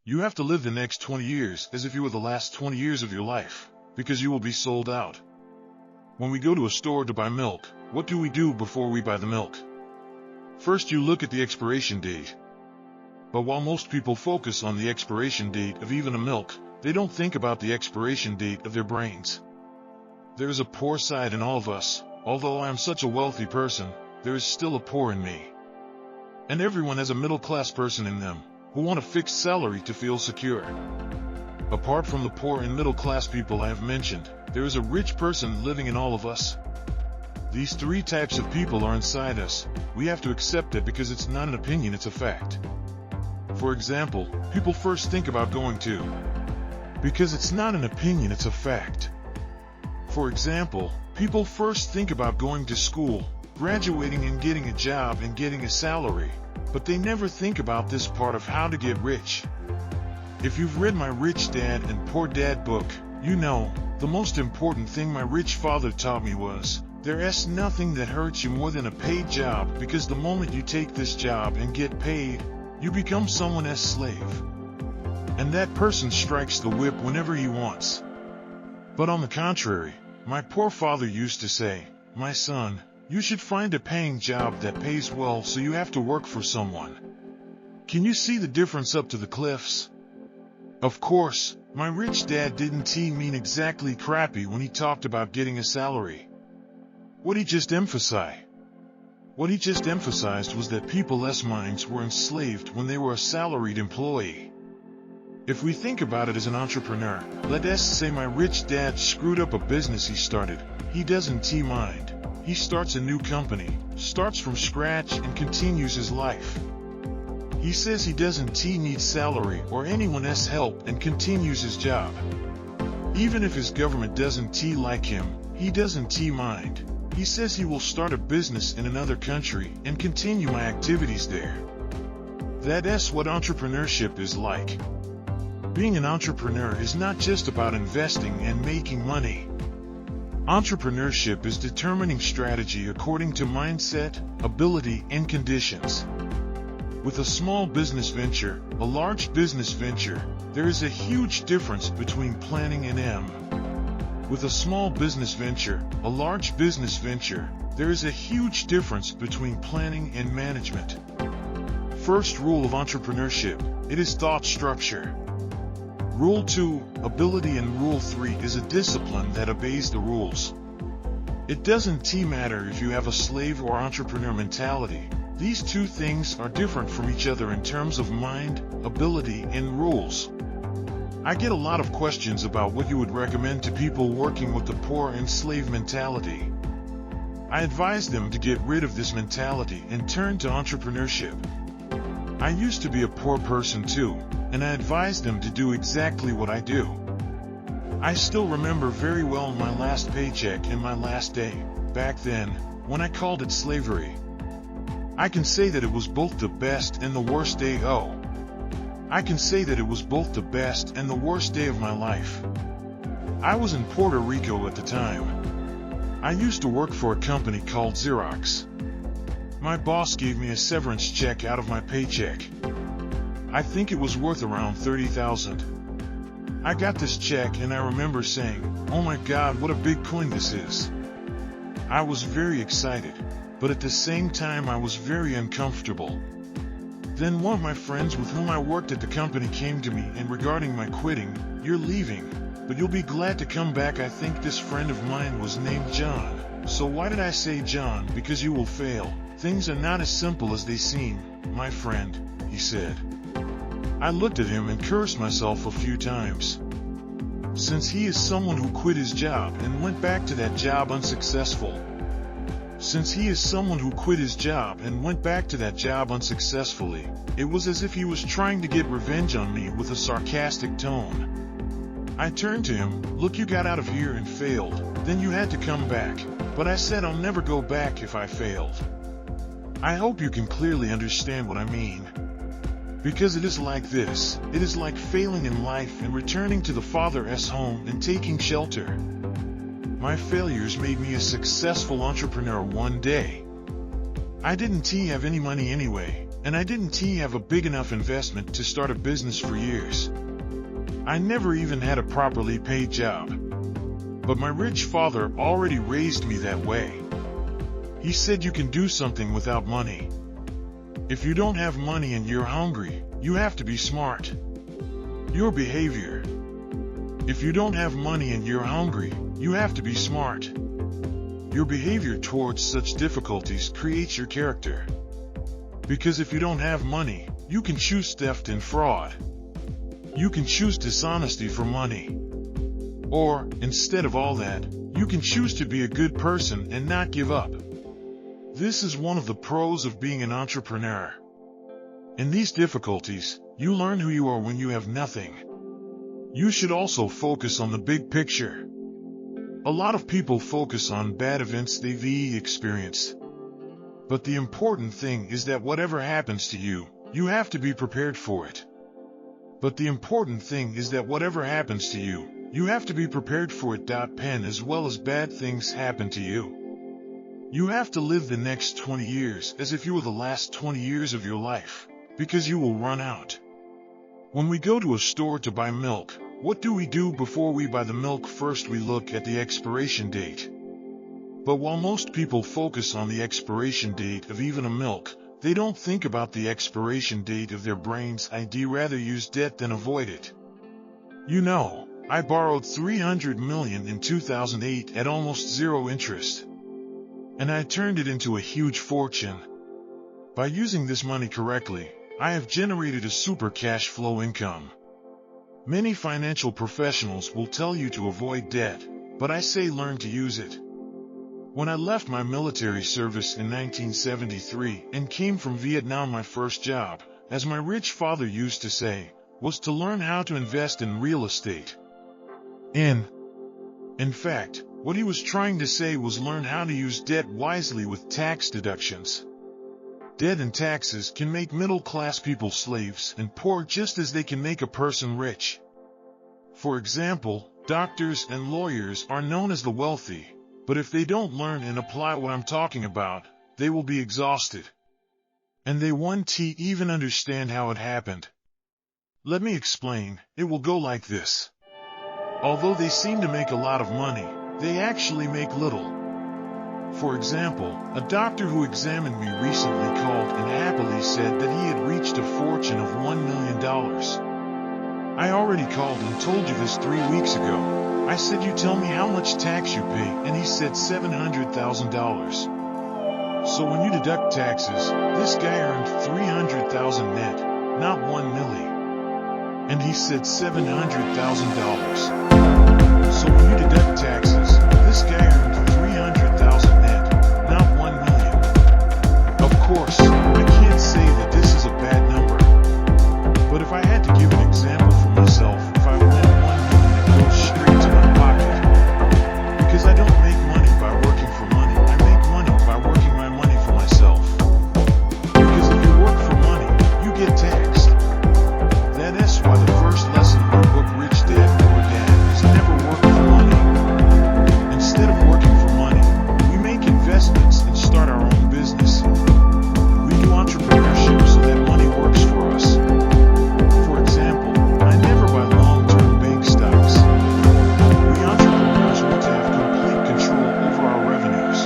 You have to live the next 20 years as if you were the last 20 years of your life, because you will be sold out. When we go to a store to buy milk, what do we do before we buy the milk? First you look at the expiration date. But while most people focus on the expiration date of even a milk, they don't think about the expiration date of their brains. There is a poor side in all of us. Although I am such a wealthy person, there is still a poor in me. And everyone has a middle-class person in them, who want a fixed salary to feel secure. Apart from the poor and middle-class people I have mentioned, there is a rich person living in all of us. These three types of people are inside us. We have to accept it because it's not an opinion, it's a fact. For example, people first think about going to. Because it's not an opinion, it's a fact. For example, people first think about going to school, graduating and getting a job and getting a salary, but they never think about this part of how to get rich. If you've read my Rich Dad and Poor Dad book, you know, the most important thing my rich father taught me was, there's nothing that hurts you more than a paid job, because the moment you take this job and get paid, you become someone else's slave. And that person strikes the whip whenever he wants. But on the contrary, my poor father used to say, "My son, you should find a paying job that pays well, so you have to work for someone." Can you see the difference up to the cliffs? Of course, my rich dad didn't mean exactly crappy when he talked about getting a salary. What he just emphasized was that people's minds were enslaved when they were a salaried employee. If we think about it as an entrepreneur, let us say my rich dad screwed up a business he started. He doesn't mind. He starts a new company, starts from scratch and continues his life. He says he doesn't need salary or anyone else's help and continues his job. Even if his government doesn't like him, he doesn't mind. He says he will start a business in another country and continue my activities there. That's what entrepreneurship is like. Being an entrepreneur is not just about investing and making money. Entrepreneurship is determining strategy according to mindset, ability, and conditions. With a small business venture, a large business venture, there is a huge difference between planning and With a small business venture, a large business venture, there is a huge difference between planning and management. First rule of entrepreneurship, it is thought structure. Rule 2, ability, and Rule 3 is a discipline that obeys the rules. It doesn't matter if you have a slave or entrepreneur mentality. These two things are different from each other in terms of mind, ability, and rules. I get a lot of questions about what you would recommend to people working with the poor and slave mentality. I advise them to get rid of this mentality and turn to entrepreneurship. I used to be a poor person too, and I advise them to do exactly what I do. I still remember very well my last paycheck and my last day, back then, when I called it slavery. I can say that it was both the best and the worst day. I can say that it was both the best and the worst day of my life. I was in Puerto Rico at the time. I used to work for a company called Xerox. My boss gave me a severance check out of my paycheck. I think it was worth around $30,000. I got this check and I remember saying, "Oh my God, what a big coin this is." I was very excited, but at the same time I was very uncomfortable. Then one of my friends with whom I worked at the company came to me and regarding my quitting, "You're leaving, but you'll be glad to come back." I think this friend of mine was named John. So why did I say John? Because you will fail. Things are not as simple as they seem, my friend, he said. I looked at him and cursed myself a few times. Since he is someone who quit his job and went back to that job unsuccessful. Since he is someone who quit his job and went back to that job unsuccessfully, it was as if he was trying to get revenge on me with a sarcastic tone. I turned to him, "Look, you got out of here and failed, then you had to come back. But I said I'll never go back if I failed." I hope you can clearly understand what I mean. Because it is like this, it is like failing in life and returning to the Father's home and taking shelter. My failures made me a successful entrepreneur one day. I didn't have any money anyway, And I didn't have a big enough investment to start a business for years. I never even had a properly paid job. But my rich father already raised me that way. He said you can do something without money. If you don't have money and you're hungry, you have to be smart. Your behavior. If you don't have money and you're hungry, you have to be smart. Your behavior towards such difficulties creates your character. Because if you don't have money, you can choose theft and fraud. You can choose dishonesty for money. Or, instead of all that, you can choose to be a good person and not give up. This is one of the pros of being an entrepreneur. In these difficulties, you learn who you are when you have nothing. You should also focus on the big picture. A lot of people focus on bad events they've experienced. But the important thing is that whatever happens to you, you have to be prepared for it. You have to be prepared for it. Pen as well as bad things happen to you. You have to live the next 20 years as if you were the last 20 years of your life, because you will run out. When we go to a store to buy milk, what do we do before we buy the milk? First we look at the expiration date. But while most people focus on the expiration date of even a milk, they don't think about the expiration date of their brain's ID. Rather use debt than avoid it. You know, I borrowed $300 million in 2008 at almost zero interest. And I turned it into a huge fortune. By using this money correctly, I have generated a super cash flow income. Many financial professionals will tell you to avoid debt, but I say learn to use it. When I left my military service in 1973 and came from Vietnam, my first job, as my rich father used to say, was to learn how to invest in real estate. In fact, what he was trying to say was learn how to use debt wisely with tax deductions. Debt and taxes can make middle-class people slaves and poor just as they can make a person rich. For example, doctors and lawyers are known as the wealthy, but if they don't learn and apply what I'm talking about, they will be exhausted. And they won't even understand how it happened. Let me explain. It will go like this. Although they seem to make a lot of money, they actually make little. For example, a doctor who examined me recently called and happily said that he had reached a fortune of $1 million. I already called and told you this 3 weeks ago. I said, you tell me how much tax you pay, and he said $700,000. So when you deduct taxes, this guy earned $300,000 net, not $1 million. And he said $700,000. So when you deduct taxes, this guy earned $300,000 net, not $1 million. Of course, I can't say that this is a bad number. But if I had to give an example for myself, if I win $1 million, it goes straight to my pocket. Because I don't make money by working for money, I make money by working my money for myself. Because if you work for money, you get taxed. That's why the first lesson in my book Rich Dad Poor Dad is never work for money. Instead of working for money, we make investments and start our own business. We do entrepreneurship so that money works for us. For example, I never buy long-term bank stocks. We entrepreneurs want to have complete control over our revenues.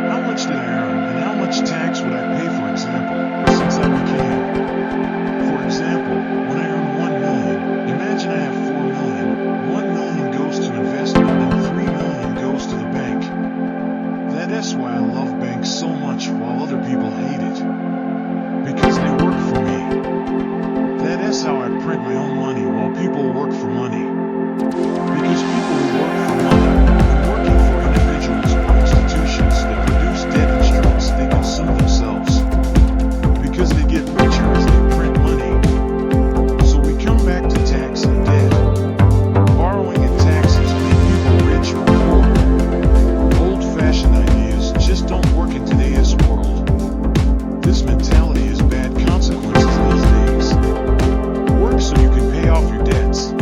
How much did I earn and how much tax would I pay, for example, since I began? For example, when I earn $1 million, imagine I have $4 million. $1 million goes to investment and $3 million goes to the bank. That's why I love banks so much while other people hate it. Because they work for me. That's how I print my own money while people work for money. Because people who work for money, when working for individuals or institutions that produce debt instruments, they consume themselves. Because they get richer as they print money. So we come back to tax and debt. Borrowing and taxes make people rich or poor. Old-fashioned ideas just don't work in today's world. This mentality has bad consequences these days. Work so you can pay off your debts.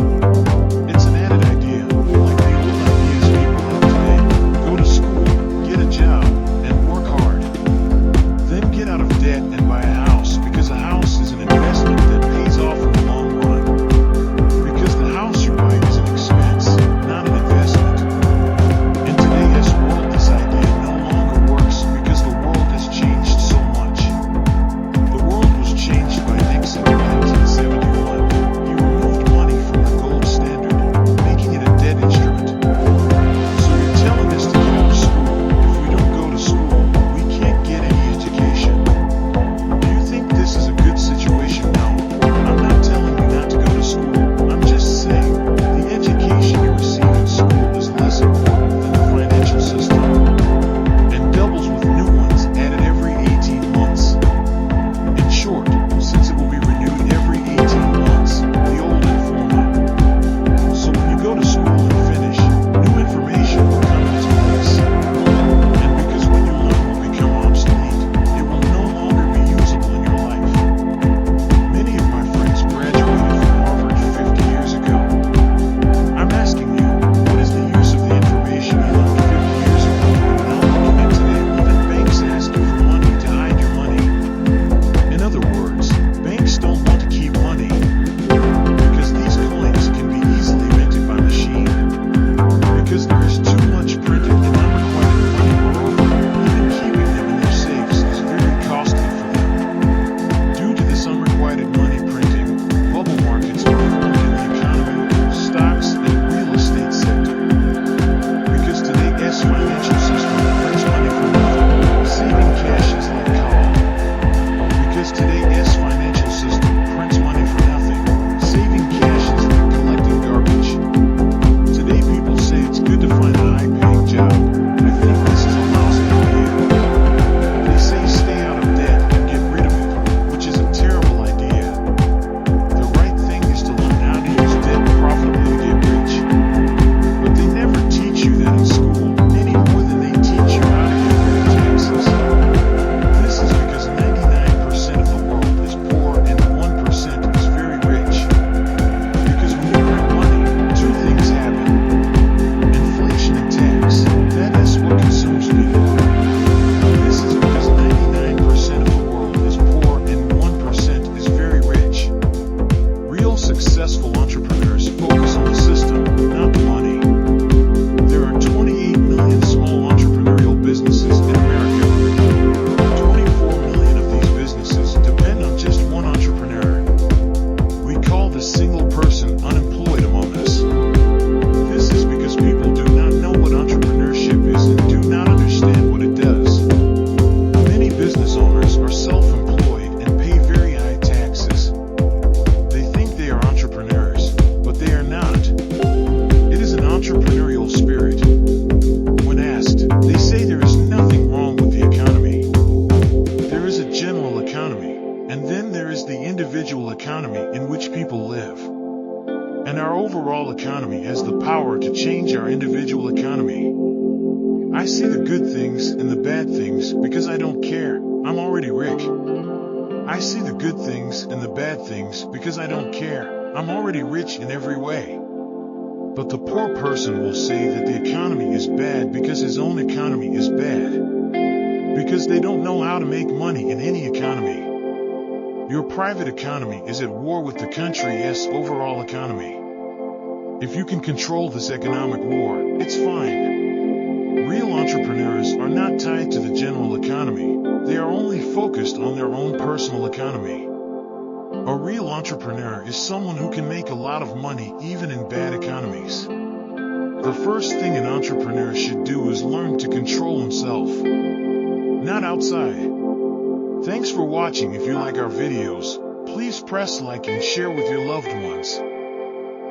people live. And our overall economy has the power to change our individual economy. I see the good things and the bad things because I don't care. I'm already rich. I see the good things and the bad things because I don't care. I'm already rich in every way. But the poor person will say that the economy is bad because his own economy is bad. Because they don't know how to make money in any economy. Your private economy is at war with the country's overall economy. If you can control this economic war, it's fine. Real entrepreneurs are not tied to the general economy. They are only focused on their own personal economy. A real entrepreneur is someone who can make a lot of money even in bad economies. The first thing an entrepreneur should do is learn to control himself, not outside. Thanks for watching. If you like our videos, please press like and share with your loved ones.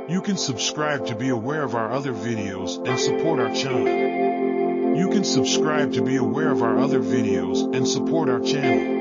You can subscribe to be aware of our other videos and support our channel. You can subscribe to be aware of our other videos and support our channel.